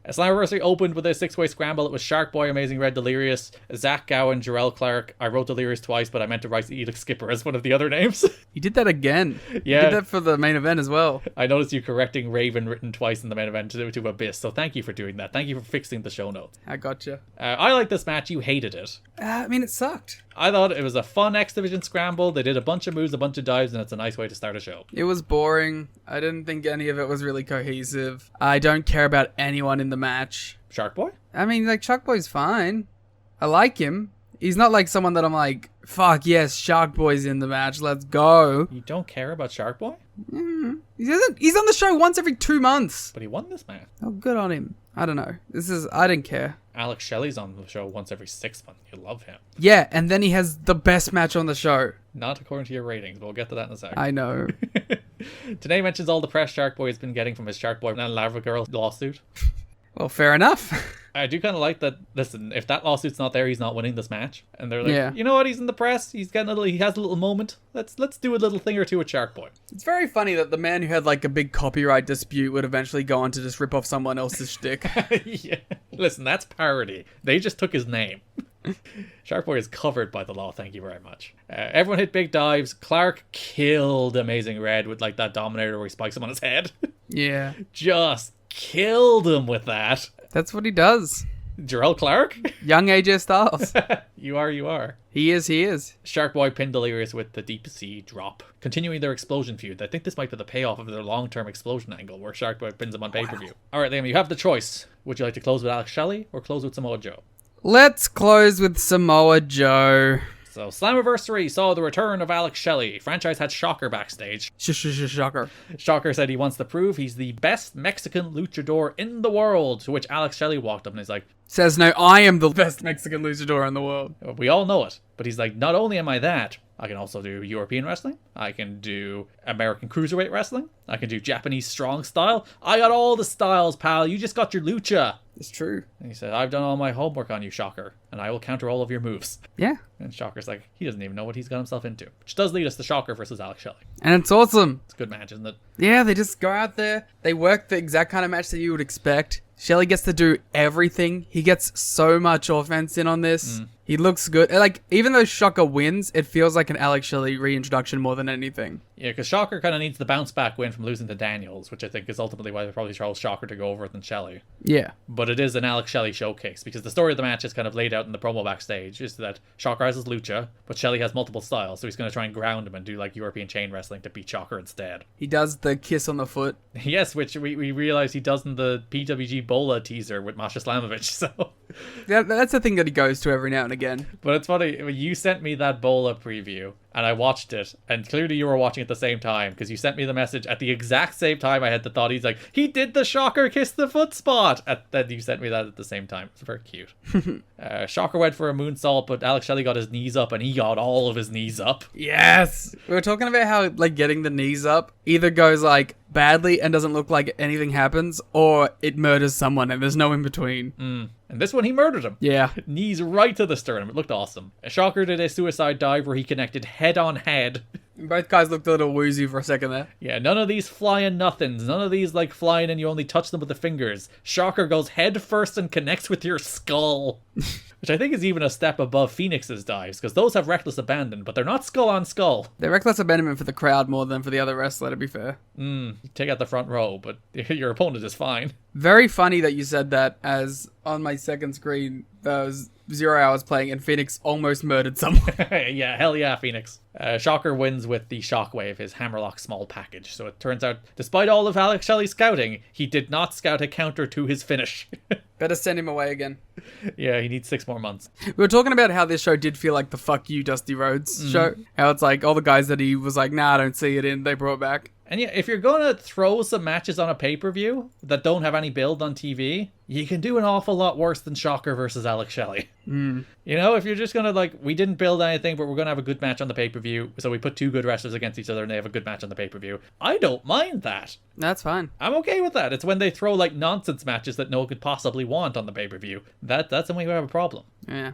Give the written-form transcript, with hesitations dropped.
Slammiversary opened with a 6-way scramble. It was Shark Boy, Amazing Red, Delirious, Zach Gowen, Jarrell Clark. I wrote Delirious twice, but I meant to write Elix Skipper as one of the other names. You did that again. Yeah. You did that for the main event as well. I noticed you correcting Raven written twice in the main event to Abyss, so thank you for doing that. Thank you for fixing the show notes. I gotcha. I like this match. You hated it. I mean, it sucked. I thought it was a fun X Division scramble. They did a bunch of moves, a bunch of dives, and it's a nice way to start a show. It was boring. I didn't think any of it was really cohesive. I don't care about anyone in the match. Shark Boy? I mean, like, Shark Boy's fine. I like him. He's not like someone that I'm like, fuck yes, Shark Boy's in the match, let's go. You don't care about Shark Boy? He's on the show once every 2 months. But he won this match. Oh, good on him. I don't know. I didn't care. Alex Shelley's on the show once every 6 months. You love him. Yeah, and then he has the best match on the show. Not according to your ratings, but we'll get to that in a second. I know. Today mentions all the press Shark Boy has been getting from his Shark Boy and Lava Girl lawsuit. Well, fair enough. I do kind of like that. Listen, if that lawsuit's not there, he's not winning this match. And they're like, Yeah. You know what? He's in the press. He has a little moment. Let's do a little thing or two with Shark Boy. It's very funny that the man who had like a big copyright dispute would eventually go on to just rip off someone else's shtick. Yeah. Listen, that's parody. They just took his name. Shark Boy is covered by the law. Thank you very much. Everyone hit big dives. Clark killed Amazing Red with like that Dominator where he spikes him on his head. Yeah. Just killed him with that. That's what he does. Jarrell Clark? Young AJ Styles. You are. He is. Shark Boy pinned Delirious with the deep sea drop. Continuing their explosion feud. I think this might be the payoff of their long-term explosion angle where Shark Boy pins him on pay-per-view. All right, Liam, you have the choice. Would you like to close with Alex Shelley or close with Samoa Joe? Let's close with Samoa Joe. So, Slammiversary saw the return of Alex Shelley. Franchise had Shocker backstage. Shocker. Shocker said he wants to prove he's the best Mexican luchador in the world, to which Alex Shelley walked up and he's like, Says no, I am the best Mexican luchador in the world. we all know it. But he's like, not only am I that, I can also do European wrestling. I can do American cruiserweight wrestling. I can do Japanese strong style. I got all the styles, pal. You just got your lucha. It's true. And he said, I've done all my homework on you, Shocker, and I will counter all of your moves. Yeah. And Shocker's like, he doesn't even know what he's got himself into. Which does lead us to Shocker versus Alex Shelley. And it's awesome. It's a good match, isn't it? Yeah, they just go out there. They work the exact kind of match that you would expect. Shelley gets to do everything. He gets so much offense in on this. He looks good. Like, even though Shocker wins, it feels like an Alex Shelley reintroduction more than anything. Yeah, because Shocker kind of needs the bounce back win from losing to Daniels, which I think is ultimately why they probably chose Shocker to go over than Shelley. Yeah. But it is an Alex Shelley showcase, because the story of the match is kind of laid out in the promo backstage, is that Shocker has his lucha, but Shelley has multiple styles, so he's going to try and ground him and do like European chain wrestling to beat Shocker instead. He does the kiss on the foot. Yes, which we realize he does in the PWG Bola teaser with Masha Slamovich, so... Yeah, that's the thing that he goes to every now and again. But it's funny, you sent me that Bola preview, and I watched it, and clearly you were watching at the same time, because you sent me the message at the exact same time I had the thought. He's like, he did the Shocker kiss the foot spot! And then you sent me that at the same time. It's very cute. Shocker went for a moonsault, but Alex Shelley got his knees up, and he got all of his knees up. Yes! We were talking about how, like, getting the knees up either goes, like, badly and doesn't look like anything happens, or it murders someone, and there's no in between. And this one, he murdered him. Yeah. Knees right to the sternum. It looked awesome. Shocker did a suicide dive where he connected head on head. Both guys looked a little woozy for a second there. Yeah, none of these flying nothings. None of these, like, flying and you only touch them with the fingers. Shocker goes head first and connects with your skull. Which I think is even a step above Phoenix's dives, because those have reckless abandon, but they're not skull on skull. They're reckless abandonment for the crowd more than for the other wrestler, to be fair. Take out the front row, but your opponent is fine. Very funny that you said that, as on my second screen, there was 0 hours playing and Phoenix almost murdered someone. Yeah, hell yeah, Phoenix. Shocker wins with the Shockwave, his Hammerlock small package. So it turns out, despite all of Alex Shelley's scouting, he did not scout a counter to his finish. Better send him away again. Yeah, he needs 6 more months. We were talking about how this show did feel like the Fuck You Dusty Rhodes show. How it's like all the guys that he was like, nah, I don't see it in, they brought back. And yeah, if you're going to throw some matches on a pay-per-view that don't have any build on TV, you can do an awful lot worse than Shocker versus Alex Shelley. You know, if you're just going to, like, we didn't build anything, but we're going to have a good match on the pay-per-view, so we put 2 good wrestlers against each other and they have a good match on the pay-per-view. I don't mind that. That's fine. I'm okay with that. It's when they throw, like, nonsense matches that no one could possibly want on the pay-per-view. That's when we have a problem. Yeah.